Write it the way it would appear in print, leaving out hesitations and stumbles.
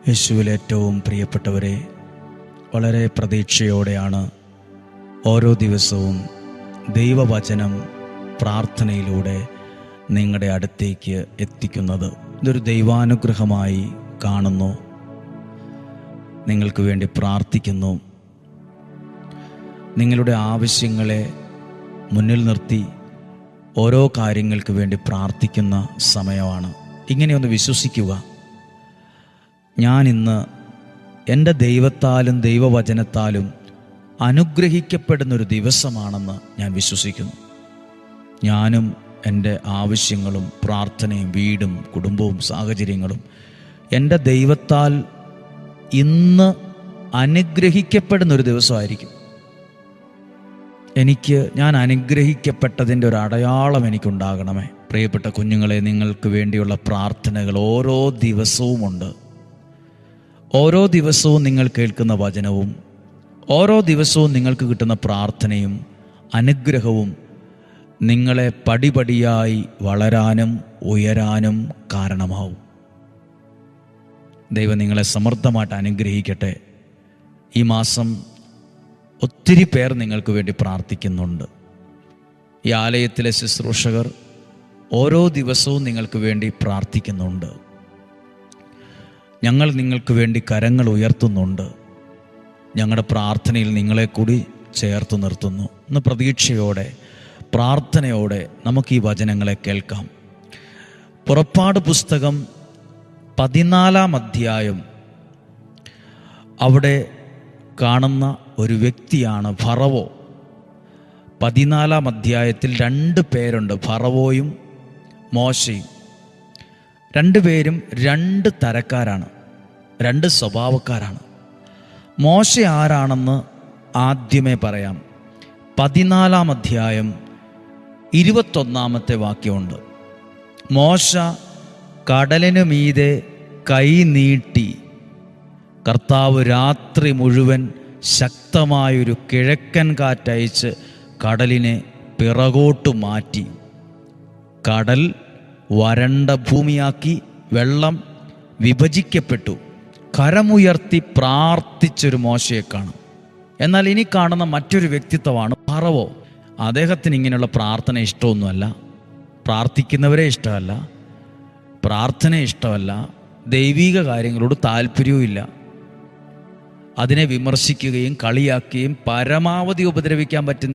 യേശുവിൽ ഏറ്റവും പ്രിയപ്പെട്ടവരെ, വളരെ പ്രതീക്ഷയോടെയാണ് ഓരോ ദിവസവും ദൈവവചനം പ്രാർത്ഥനയിലൂടെ നിങ്ങളുടെ അടുത്തേക്ക് എത്തിക്കുന്നത്. ഇതൊരു ദൈവാനുഗ്രഹമായി കാണുന്നു. നിങ്ങൾക്ക് വേണ്ടി പ്രാർത്ഥിക്കുന്നു. നിങ്ങളുടെ ആവശ്യങ്ങളെ മുന്നിൽ നിർത്തി ഓരോ കാര്യങ്ങൾക്ക് വേണ്ടി പ്രാർത്ഥിക്കുന്ന സമയമാണ്. ഇങ്ങനെയൊന്ന് വിശ്വസിക്കുക, ഞാൻ ഇന്ന് എൻ്റെ ദൈവത്താലും ദൈവവചനത്താലും അനുഗ്രഹിക്കപ്പെടുന്നൊരു ദിവസമാണെന്ന് ഞാൻ വിശ്വസിക്കുന്നു. ഞാനും എൻ്റെ ആവശ്യങ്ങളും പ്രാർത്ഥനയും വീടും കുടുംബവും സാഹചര്യങ്ങളും എൻ്റെ ദൈവത്താൽ ഇന്ന് അനുഗ്രഹിക്കപ്പെടുന്നൊരു ദിവസമായിരിക്കും. ഞാൻ അനുഗ്രഹിക്കപ്പെട്ടതിൻ്റെ ഒരു അടയാളം എനിക്കുണ്ടാകണമേ. പ്രിയപ്പെട്ട കുഞ്ഞുങ്ങളെ, നിങ്ങൾക്ക് വേണ്ടിയുള്ള പ്രാർത്ഥനകൾ ഓരോ ദിവസവുമുണ്ട്. ഓരോ ദിവസവും നിങ്ങൾ കേൾക്കുന്ന വചനവും ഓരോ ദിവസവും നിങ്ങൾക്ക് കിട്ടുന്ന പ്രാർത്ഥനയും അനുഗ്രഹവും നിങ്ങളെ പടിപടിയായി വളരാനും ഉയരാനും കാരണമാവും. ദൈവം നിങ്ങളെ സമൃദ്ധമായിട്ട് അനുഗ്രഹിക്കട്ടെ. ഈ മാസം ഒത്തിരി പേർ നിങ്ങൾക്ക് വേണ്ടി പ്രാർത്ഥിക്കുന്നുണ്ട്. ഈ ആലയത്തിലെ ശുശ്രൂഷകർ ഓരോ ദിവസവും നിങ്ങൾക്ക് വേണ്ടി പ്രാർത്ഥിക്കുന്നുണ്ട്. ഞങ്ങൾ നിങ്ങൾക്ക് വേണ്ടി കരങ്ങൾ ഉയർത്തുന്നുണ്ട്. ഞങ്ങളുടെ പ്രാർത്ഥനയിൽ നിങ്ങളെ കൂടി ചേർത്ത് നിർത്തുന്നു. ഇന്ന് പ്രതീക്ഷയോടെ പ്രാർത്ഥനയോടെ നമുക്ക് ഈ വചനങ്ങളെ കേൾക്കാം. പുറപ്പാട് പുസ്തകം 14-ാം അധ്യായം, അവിടെ കാണുന്ന ഒരു വ്യക്തിയാണ് ഫറവോ. 14-ാം അധ്യായത്തിൽ 2 പേരുണ്ട്, ഫറവോയും മോശയും. 2 പേരും 2 തരക്കാരാണ്, 2 സ്വഭാവക്കാരാണ്. മോശ ആരാണെന്ന് ആദ്യമേ പറയാം. 14-ാം അധ്യായം 21-ാമത്തെ വാക്യമുണ്ട്. മോശ കടലിനു മീതെ കൈ നീട്ടി, കർത്താവ് രാത്രി മുഴുവൻ ശക്തമായൊരു കിഴക്കൻ കാറ്റയച്ച് കടലിനെ പിറകോട്ട് മാറ്റി. കടൽ വരണ്ട ഭൂമിയാക്കി, വെള്ളം വിഭജിക്കപ്പെട്ടു. കരമുയർത്തി പ്രാർത്ഥിച്ചൊരു മോശയെ കാണും. എന്നാൽ ഇനി കാണുന്ന മറ്റൊരു വ്യക്തിത്വമാണ് ഫറവോ. അദ്ദേഹത്തിന് ഇങ്ങനെയുള്ള പ്രാർത്ഥന ഇഷ്ടമൊന്നുമല്ല, പ്രാർത്ഥിക്കുന്നവരെ ഇഷ്ടമല്ല, പ്രാർത്ഥന ഇഷ്ടമല്ല, ദൈവിക കാര്യങ്ങളോട് താല്പര്യവും ഇല്ല. അതിനെ വിമർശിക്കുകയും കളിയാക്കുകയും പരമാവധി ഉപദ്രവിക്കാൻ പറ്റുന്ന